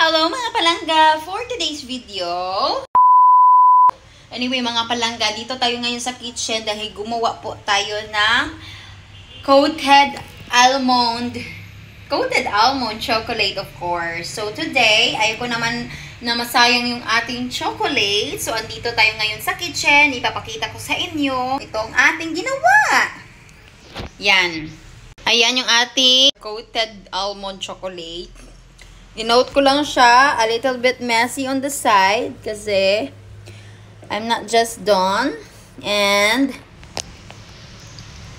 Hello mga palangga! For today's video, anyway mga palangga, dito tayo ngayon sa kitchen dahil gumawa po tayo ng coated almond chocolate, of course. So today, ayoko naman na masayang yung ating chocolate. So andito tayo ngayon sa kitchen. Ipapakita ko sa inyo itong ating ginawa. Yan. Ayan yung ating coated almond chocolate. Dinote ko lang siya, a little bit messy on the side kasi I'm not just done. And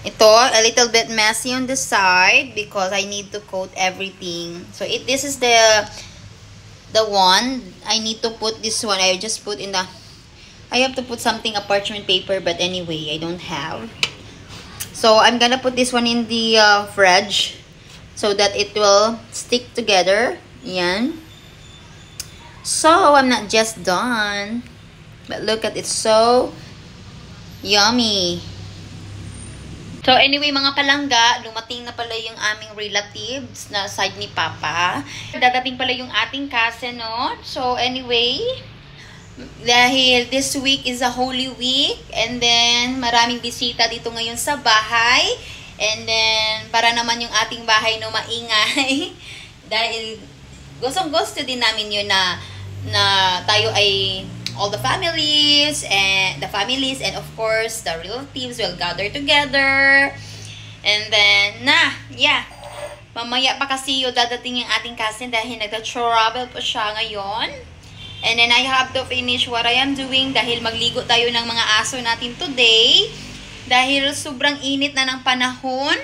ito, a little bit messy on the side because I need to coat everything. So this is the one. I need to put this one. I just put in the, I have to put something, a parchment paper, but anyway, I don't have. So I'm gonna put this one in the fridge so that it will stick together. Yan. So I'm not just done, but look at it, so yummy. So anyway mga palangga, dumating na pala yung aming relatives na side ni Papa. Dadating pala yung ating cousin, no? So anyway, dahil this week is a Holy Week, and then maraming bisita dito ngayon sa bahay, and then para naman yung ating bahay no maingay dahil gustong-gusto din namin yun na tayo ay all the families and of course the relatives will gather together. And then mamaya pa kasi yung dadating yung ating cousin dahil nagta-travel pa siya ngayon. And then I have to finish what I am doing dahil magligo tayo ng mga aso natin today dahil sobrang init na ng panahon.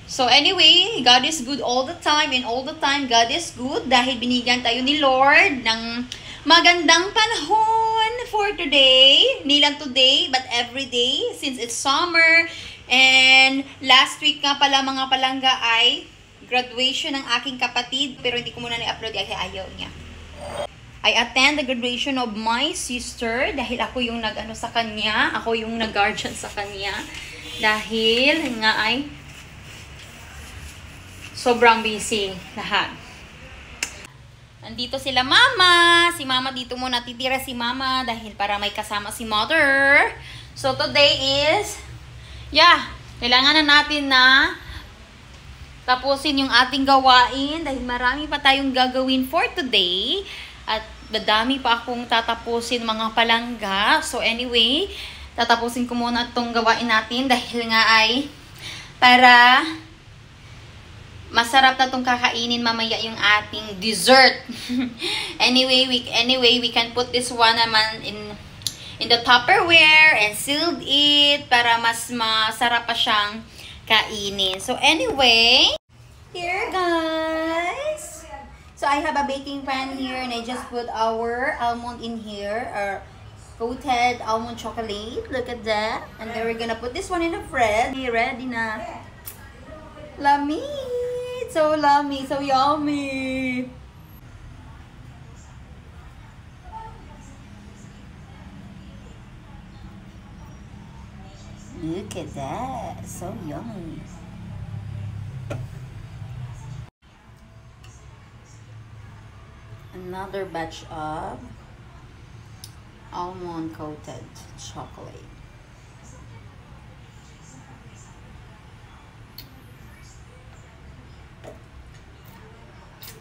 So anyway, God is good all the time, and all the time God is good dahil binigyan tayo ni Lord ng magandang panahon for today. Hindi lang today, but every day since it's summer. And last week nga pala mga palangga ay graduation ng aking kapatid, pero hindi ko muna na-upload kasi ayaw niya. I attend the graduation of my sister dahil ako yung nag-ano sa kanya, ako yung nag-guardian sa kanya dahil nga ay sobrang busy lahat. Nandito sila mama. Si mama dito muna titira si mama dahil para may kasama si mother. So today is, kailangan na natin na tapusin yung ating gawain dahil marami pa tayong gagawin for today. At madami pa akong tatapusin mga palangga. So anyway, tatapusin ko muna itong gawain natin dahil nga ay para masarap na itong kakainin mamaya yung ating dessert. Anyway, we can put this one naman in the Tupperware and sealed it para mas masarap pa siyang kainin. So anyway, here guys. So I have a baking pan here and I just put our almond in here, our coated almond chocolate. Look at that. And then we're gonna put this one in the fridge. Ready na. Yummy. So yummy, so yummy. Look at that, so yummy. Another batch of almond coated chocolate.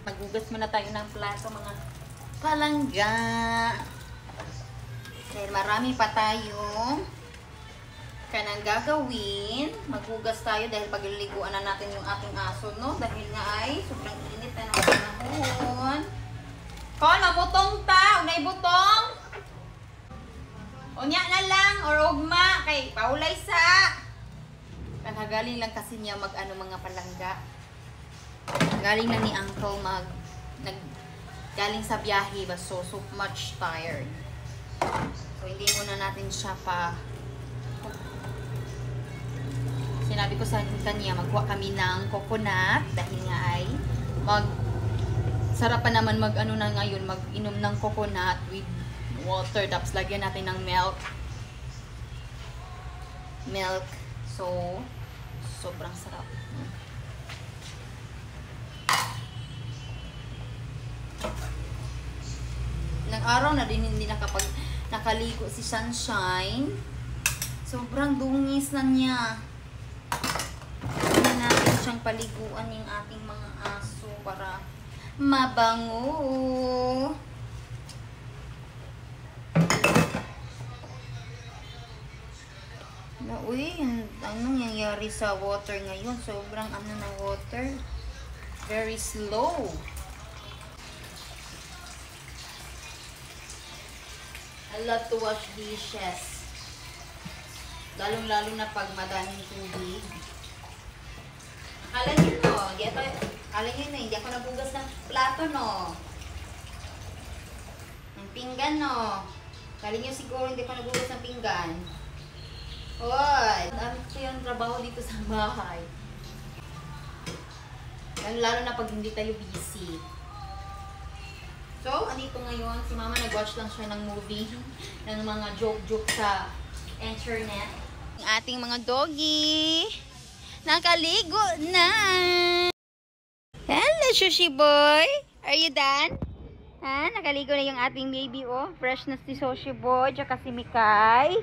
Maghugas muna tayo ng plato mga palangga. Dahil marami pa tayo kanang gagawin. Maghugas tayo dahil pagliliguan na natin yung ating aso, no? Dahil nga ay sobrang init na ng panahon. Kon, mabutong ta! Unay butong! Unya na lang or ugma kay paulay sa. Kanagaling lang kasi niya mag-ano mga palangga. Galing na ni Uncle galing sa biyahe ba, so much tired. So hindi muna natin siya pa. Sinabi ko sa kanya magkuha kami ng coconut dahil nga ay sarap pa naman mag-ano na ngayon, mag-inom ng coconut with water, tapos lagyan natin ng milk. So sobrang sarap. ilang araw na din hindi nakaligo si Sunshine. Sobrang dungis na niya. Hindi natin siyang paliguan yung ating mga aso para mabango. Uy, anong nangyayari sa water ngayon? Sobrang na water. Very slow. I love to wash dishes. Lalong-lalo na pag madaming tubig. Akala nyo hindi ako nabugas ng plato, no? Ng pinggan, no? Akala nyo siguro hindi ako nabugas ng pinggan. Hoy! Dami ko yung trabaho dito sa bahay. Lalo na pag hindi tayo busy. So, andito ngayon, si Mama nag-watch lang siya ng movie, ng mga joke-joke sa internet. Ang ating mga doggy, nakaligo na! Hello, Sushi Boy! Are you done? Ha? Nakaligo na yung ating baby, oh. Fresh na si Sushi Boy, tsaka si Mikay.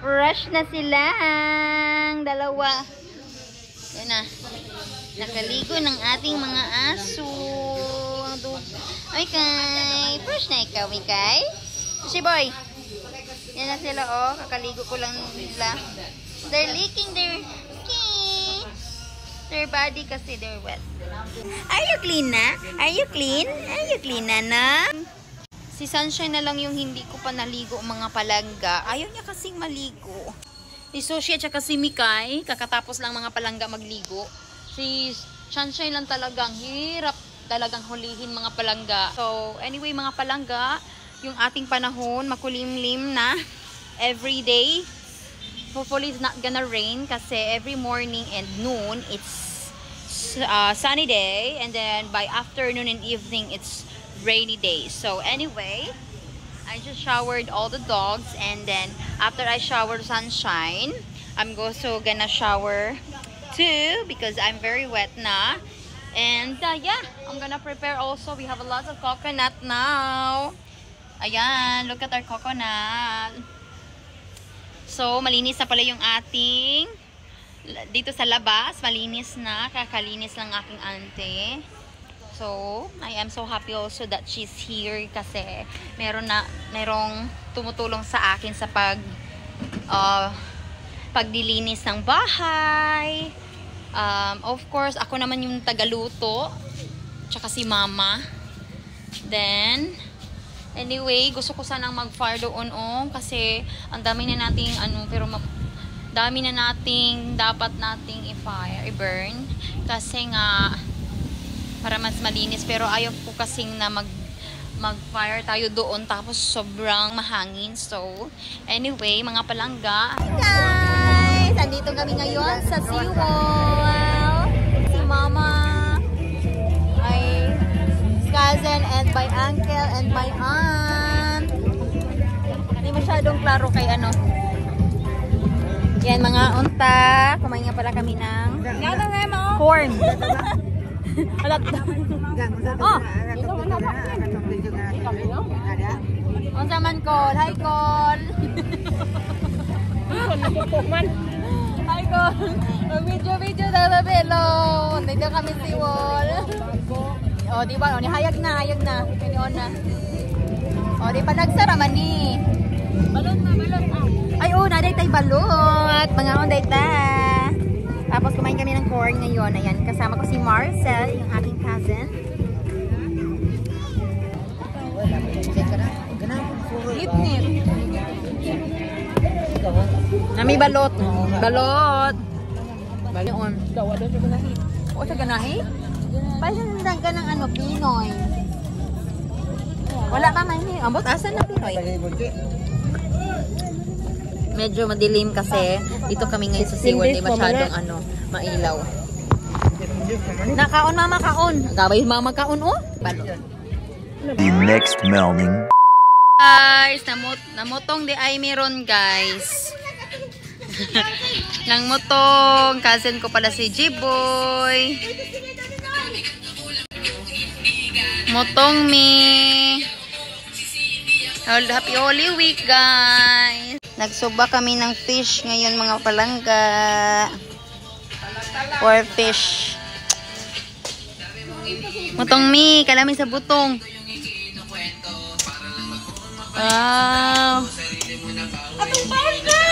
Fresh na sila ang dalawa. Yan na. Nakaligo ng ating mga aso. Mikay. Fresh na ikaw, Mikay. Si Boy. Yan na sila, oh. Kakaligo ko lang nila. They're licking their body kasi they're wet. Are you clean na? Are you clean? Are you clean na, na? Si Sunshine na lang yung hindi ko pa naligo mga palangga. Ayaw niya kasing maligo. Si Sushi at saka si Mikay, kakatapos lang mga palangga magligo. Si Sunshine lang talagang hirap talagang hulihin mga palangga. So, anyway mga palangga, yung ating panahon, makulimlim na every day. Hopefully it's not gonna rain kasi every morning and noon it's sunny day, and then by afternoon and evening it's rainy days. So anyway, I just showered all the dogs, and then after I shower Sunshine, I'm also gonna shower too because I'm very wet na. And yeah, I'm gonna prepare also. We have a lot of coconut now. Ayan, look at our coconut. So malinis na pala yung ating dito sa labas, malinis na, kakalinis lang aking auntie. So, I am so happy also that she's here kasi merong tumutulong sa akin sa pagdilinis ng bahay. Of course, ako naman yung tagaluto, tsaka si Mama. Then, anyway, gusto ko sanang mag-fire doon kasi ang dami na nating dami na nating dapat nating i-burn kasi nga para mas malinis, pero ayaw ko kasing na mag-fire tayo doon tapos sobrang mahangin. So anyway mga palangga, hi guys, andito kami ngayon sa SeaWorld. Si Mama, my cousin, and my uncle and my aunt. Hindi masyadong klaro kay ano. Yan mga unta, kumain nga pala kami ng corn. Alat. Oh. Unsa man Col? Hi Col. Hi Col. Video daw belo. Dito kami si Wall. Oh, di ba? Oh, ni hayag na. Kani on na. Oh, di pa nagsara man ni. Balot. Ay, oh, naday tay balot. Mga onday ta. Tapos kumain kami ng corn ngayon. Ayan, kasama ko si Marcel, yung aking cousin. Nip. Nami balot. Balot. Balot. O, sa ganahi? Pasandag ka ng ano, Pinoy. Wala pa man eh. Ambot, asan na Pinoy? Medyo madilim kasi dito kami ngayon sa SeaWorld, di masyadong mailaw. Nakaon mama kaon. Gabay mama kaon oh. The next morning. Guys, namutong di ay meron guys. Nang mutong, cousin ko pala si G-Boy. Mutong mi. Happy Holy Week, guys. Nagsuba kami ng fish ngayon, mga palangga. For fish. Butong mi, kalami sa butong. Wow. Atong bowl na!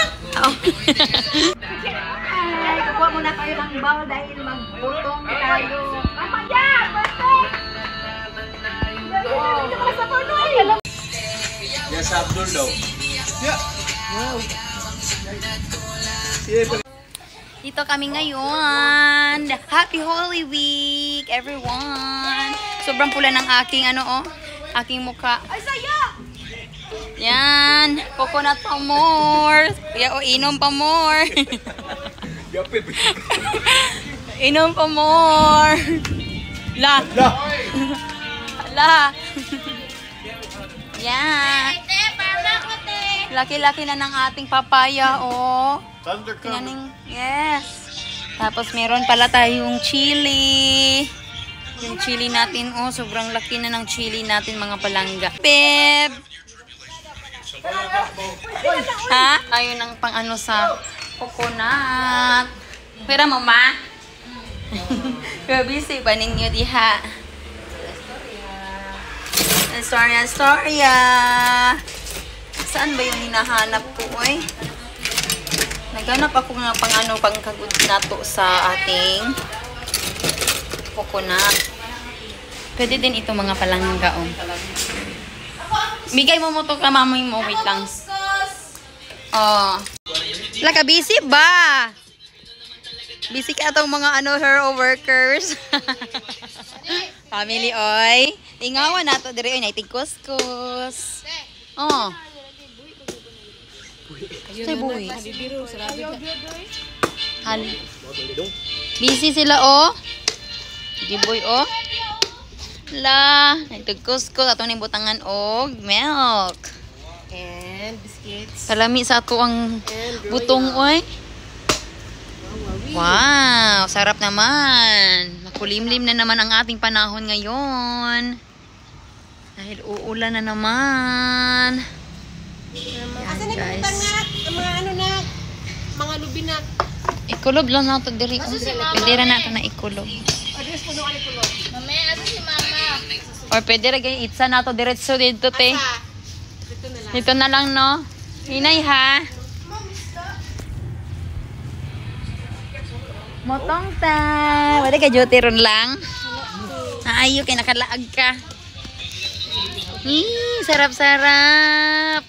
Ay, kukuha muna kayo ng bowl dahil magbutong tayo. Mamaya! Perfect! Yes, Abdul daw. Yeah. Wow. Dito kami ngayon. Happy Holy Week, everyone. Sobrang pula ng aking aking mukha. Ay, saya! Yan. Coconut pa more. Kaya inom pa more. Inom pa more. La. La. Yan. Laki-laki na ng ating papaya, oh. Tinaning, yes. Tapos meron pala tayong chili. Yung chili natin, oh, sobrang laki na ng chili natin, mga palangga. Beb! Ha? Ayun ang pang-ano sa coconut. Pera mo, ma? Grabe, si pa ninyo diha. Storya. Saan ba yung hinahanap ko, oy? Naghanap ako ng pangkagud nato sa ating coconut. Pwede din ito, mga palangga, oh. Bigay mo to ka, mamay mo. Wait lang. Oh. Laka, busy ba? Busy ka itong mga hero workers. Family, oy. Tingawan nato dire, oy, naitig kuskus. Oh. Say boy. Busy sila, oh. Sige, boy, oh. La, naitig kuskus atong nibutangan og milk. And biscuits. Kalami sa ato ang butong, oy. Wow, sarap naman. Makulimlim na naman ang ating panahon ngayon. Dahil uulan na naman. Asa na kita nga? Mga mga lubi na. Ikulob lang nato diri. Pwede ra nato na ikulob. Address po nung alikulob. Mamaya, asa si mama? Or pwede ra gay itsa nato diretso dito, te. Dito na lang, no? Hinay, ha? Motong ta. Wala ka duty ron lang. Ayaw kay nakalaag ka. Sarap-sarap.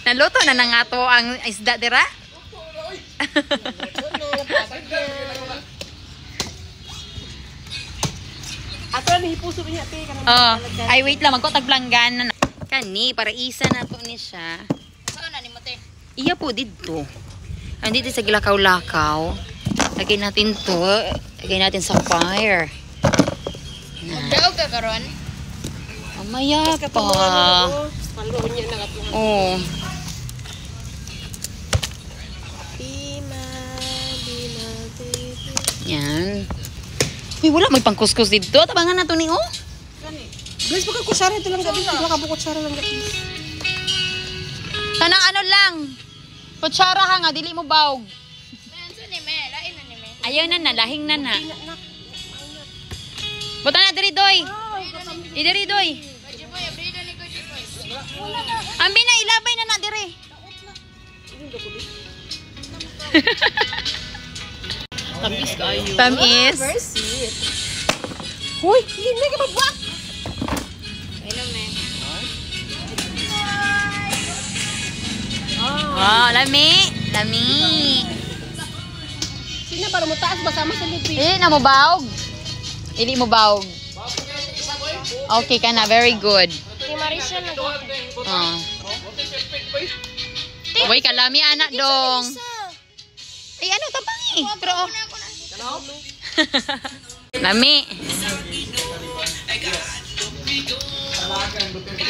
Naluto na nga to ang isda dira. Ato na hipuso niya, te. Oh, ay wait lang, magkotag langgan na kani para isa na to ni siya. Saan na ni mo, te? Iya po dito. Andito sa gilakaw-lakaw. Lagay natin to. Lagay natin sa fire. Magdaog ka karon? Mamaya pa. Paluon niya na katong. Oh. Bima, Yan. Uy, wala may pangkuskus dito. Tabangan na to ni, oh. Guys, baka kutsara ito lang gabi. Baka po kutsara lang gabi. Kanang lang. Kutsara ha nga, dili mo bawg. Ayaw na na, lahing na na. Buta na, diri doy. Diri doy. Ambi na, ilabay na na, diri. Tamis kayo. Tamis. Very sweet. Huy, Hindi ka mabuak. oh, lami. Lami. Sino para mo taas ba sama sa lubi? Dili na mo bawg. Dili mo bawg. Okay ka na, very good. Si Marisha na. Oh. Uy, kalami anak dong. Ay, ano tapang eh. Pero oh. Lami.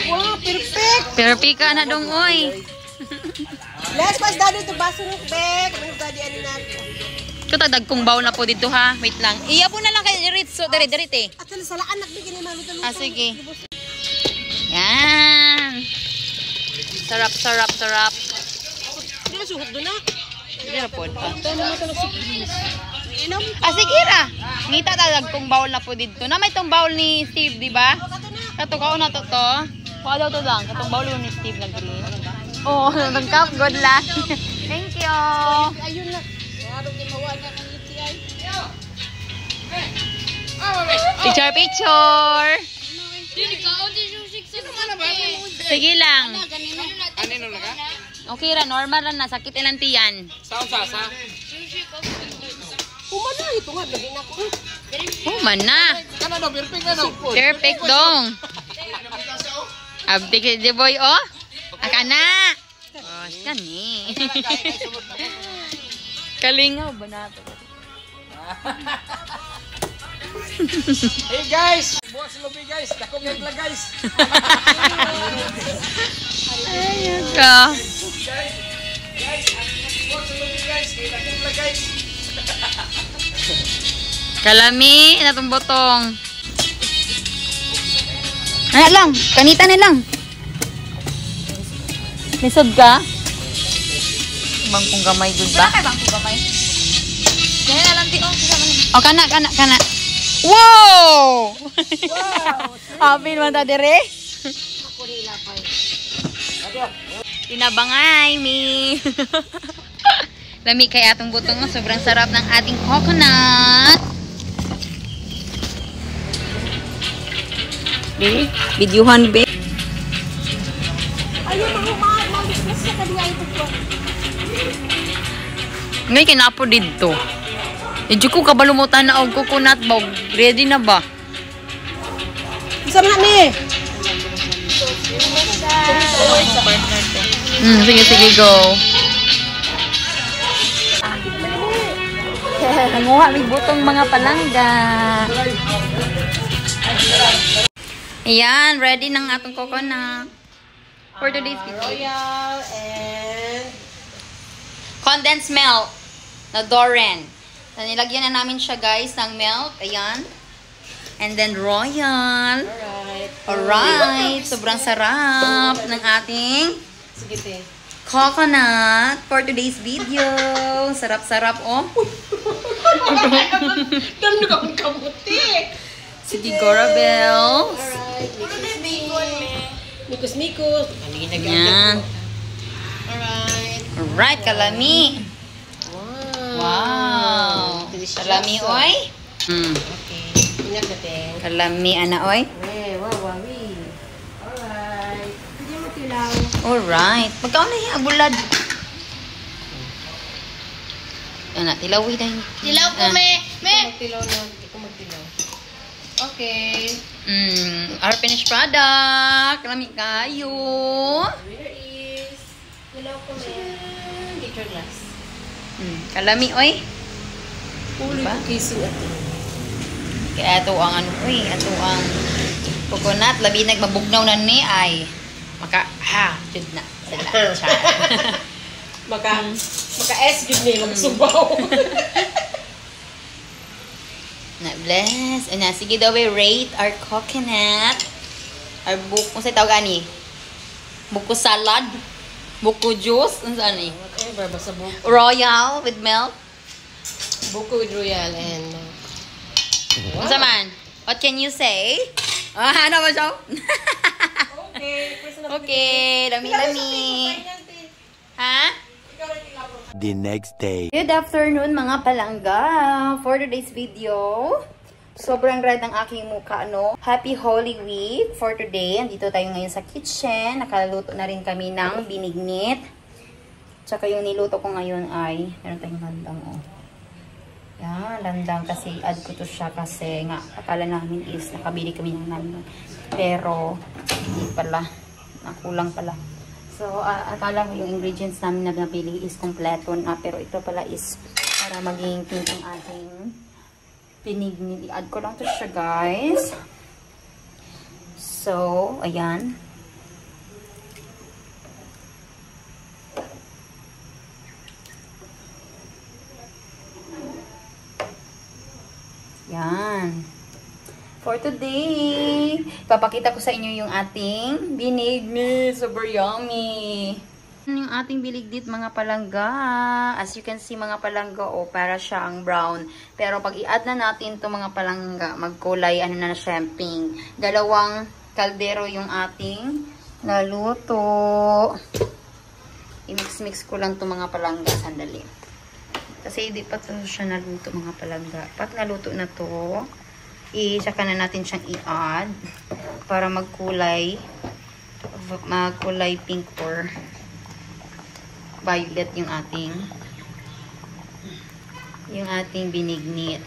Wow, perfect. Perfect ka na dong, oy. Let's pass daddy to baso ng bag. Ano daddy ano na? Ito tagdag kong bowl na po dito ha. Wait lang. Iya po na lang kay Ritz. Suso, dari te. At sa anak bigyan ni maluto. Ah, sige. Yan. Sarap. Hindi suhot doon na. Hindi na po. Tama mo ito nagsikilis. Inom. Ah, sige ra. Ngita talag tong bowl na po dito. Na may tong bowl ni Steve, di ba? Kato ka na to. Kuha daw to lang. Katong bowl ni Steve na green. Oh, nagkap. Good luck. Thank you. Ayun na. Harap ni mawa niya ng UTI. Picture. Sige lang. Okay ra, normal ra na. Sakit ilang tiyan. Saan sa? Umana ito nga. Lagin ako. Man na. Ano no, perfect na no. Perfect dong. Abdi kay the boy, oh. Akana. Oh, kani. Kalingaw ba na to? Hey guys! Bukas sa lobby guys! Dako yung vlog guys! Ayun ka. Guys! Bukas sa lobby guys! Dako yung vlog guys! Kalami, natong botong. Ano lang, kanita na lang. Lisod ka? Bangkong gamay dun ba? Wala kay bangkong gamay? Ganyan na lang ti, oh. Oh, kana. Wow! Happy naman ta dire. Ako nila pa. Tinabangay, mi. Lami kay atong butong, sobrang sarap ng ating coconut. Be, videohan be. Ayun, mag-business sa kanya ito po. Ngay kinapo dito. Medyo ko kabalumutan na og coconut bog. Ready na ba? Isa na ni. Sige, go. Nanguha may butong mga palangga. Ayan, ready ng atong coconut. For today's video. Royal and Condensed milk na Doren. So, nilagyan na namin siya guys ng milk. Ayan. And then royal. Alright. Sobrang sarap ng ating sige te. coconut for today's video. Sarap-sarap oh. Dami ka kong kamuti. Sige, Gorabel. Alright. Mikos. Ayan. Alright. Alright, kalami. Wow. Kalami oy. Okay. Ingat natin. Kalami ana oy. Wawi. Alright. Hindi mo tilaw. Alright. Pagkaon na yung bulad. Ana, tilawi na yun. Dilaw po, me. Magtilaw na. Hindi ko magtilaw. Okay. Our finished product. Kalami kayo. Winner is tilaw ko me. Liter glass. Kalami oy. Puli Diba? ko kising ato. Kaya ito ang ano oy. Ito ang coconut. Labi nagbabugnaw na ni ay. Jud na. Sila. Maka-S good name, magsubaw. Na bless. Ana sige daw we rate our coconut. Our buko sa tawag ani. Buko salad. Buko juice. Ano saan ni? Whatever, basta buko. Royal with milk. Buko with royal and... Ano sa man? What can you say? Ano ba siya? Okay, personal. Okay. Lami-lami. Ha? The next day. Good afternoon mga palangga. For today's video, sobrang red ang aking mukha, no? Happy Holy Week for today. Andito tayo ngayon sa kitchen. Nakaluto na rin kami ng binignit. Tsaka yung niluto ko ngayon ay, meron tayong landang, oh. Yan, landang kasi add ko to siya kasi nga, akala namin is nakabili kami ng landang. Pero, hindi pala. Nakulang pala. So, akala ko yung ingredients namin na nabili is kompleto na. Pero ito pala is para maging pink ang ating pinignit. I-add ko lang to siya, guys. So, ayan. Yan. For today, papakita ko sa inyo yung ating binignit. Super yummy. Yung ating bilignit mga palangga. As you can see mga palangga, para siya ang brown. Pero pag i-add na natin to mga palangga, magkulay, na siya pink. 2 kaldero yung ating naluto. I-mix-mix ko lang to mga palangga. Sandali. Kasi hindi pa to siya naluto mga palangga. Pag naluto na to, saka na natin siyang i-add para magkulay pink or violet yung ating binignit.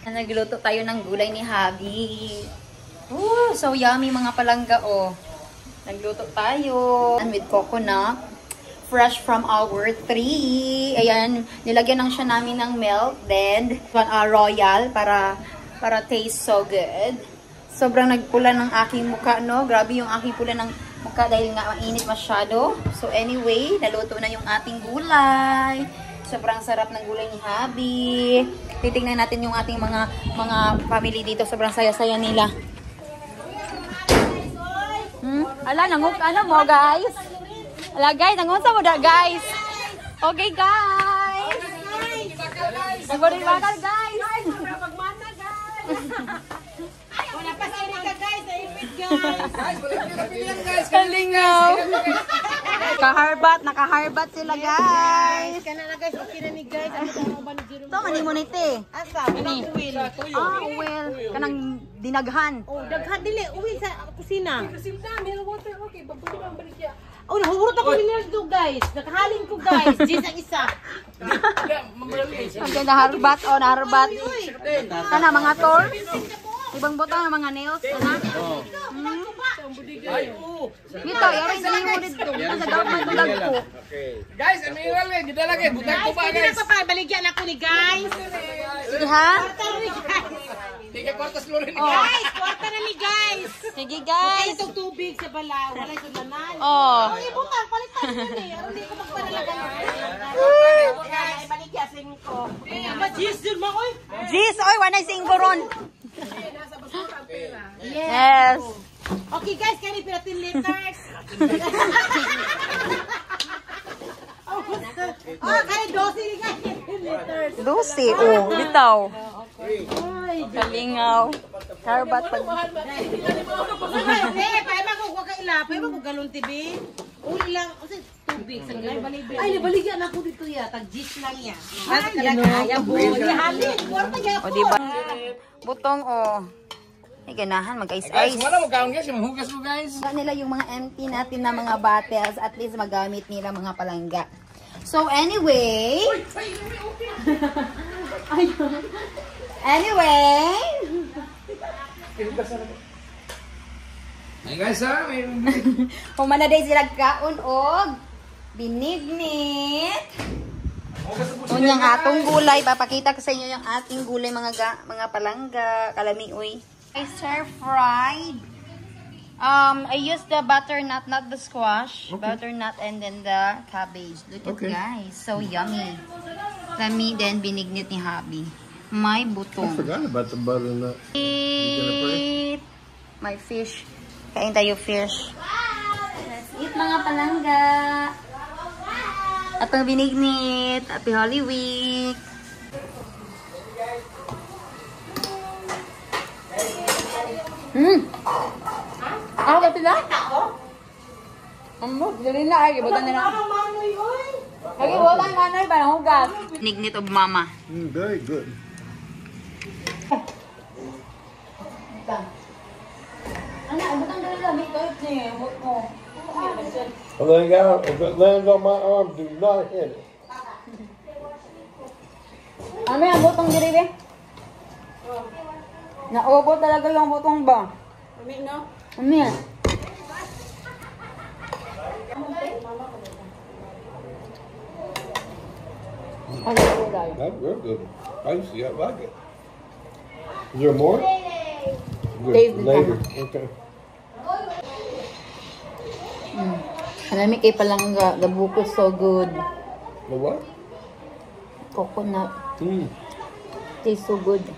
Nagluto tayo ng gulay ni Habi. So yummy mga palangga. Nagluto tayo with coconut fresh from our tree. Ayan, nilagyan lang siya namin ng milk, then royal para taste so good. Sobrang nagpula ng aking mukha, no? Grabe yung aking pula ng mukha dahil nga mainit masyado. So anyway, naluto na yung ating gulay. Sobrang sarap ng gulay ni Habi. Titingnan natin yung ating mga family dito. Sobrang saya-saya nila. Ala, mo guys? Ala guys, nangunsa mo da guys? Okay guys! Nagbalik-bakal guys! Pagmana guys! Wala pa sa ka guys, naipit guys. Kalingaw. Naka-harbat sila guys. Kana na guys, okay na ni guys. Ano ba ni Jerome? Ito, manimunite. Asa, ini uwil. Uwil. Kanang dinaghan. Daghan dili, uwil sa kusina. Kusina, meron water, okay. Babuli ba ang baligya? Nahurot ako minerals do guys. Nakahalin ko guys. Jis ang isa. Okay, naharbat naharbat. Kana mga tol. Ibang botang ng mga nails, Dito, yarin sa mo dito. Sa dapat ko. Guys, amiral nga, gida lagi, butang ko ba guys? Baligyan ako ni guys. Sige ha? Tiga kwartas lolo ni Guys, kwarta na ni guys. Sige guys. Itong tubig sa balaw, wala yung lanan. Butang, palitan yun eh. Aron di ko magparalagan. Baligyan, 5. Jis, yun mo oy. Jis, oy, 1.5 ron. Yes. Okay guys, kaya ni 10 liters. Kaya 12 guys, 10 liters. 12, bitaw. Kalingaw. Harbat pag. Pwede mo galon TV. Uli lang, kasi tubig. Ay, nabaligyan ako dito ya. Tag-gis lang ya. Kaya buo. Halin, kwarta niya ako. O diba? Butong ay ganahan mag-ice-ice. Guys, wala mo kaon guys, mahugas mo guys. Nila yung mga empty natin na mga bottles, at least magamit nila mga palangga. So anyway, Hey guys, may humanaday sila kaon og binignit. Unyang atong gulay, papakita ko sa inyo yung ating gulay mga palangga, kalami uy. Stir fried. I used the butternut, not the squash. Okay. Butternut and then the cabbage. Look at guys, so yummy. Lami then binignit ni Habi. May butong. I forgot about the butternut. My fish. Kain tayo fish. Let's eat mga palangga. Atong binignit. Happy Holy Week. Ako sila? Dali na ay gibutan nila. Ay gibutan manoy ba ng hugas? Binignit of mama. Very good. Ana, butang dali lang dito ni mo. If it lands on my arm, do not hit it. Ano yung butong diri be? Naubot talaga yung butong ba? Umi no? Umi. That's real good. Spicy, I like it. Is there more? Good. Later. Later. Okay. Alam kay palangga, the buko so good. The what? Coconut. tastes so good.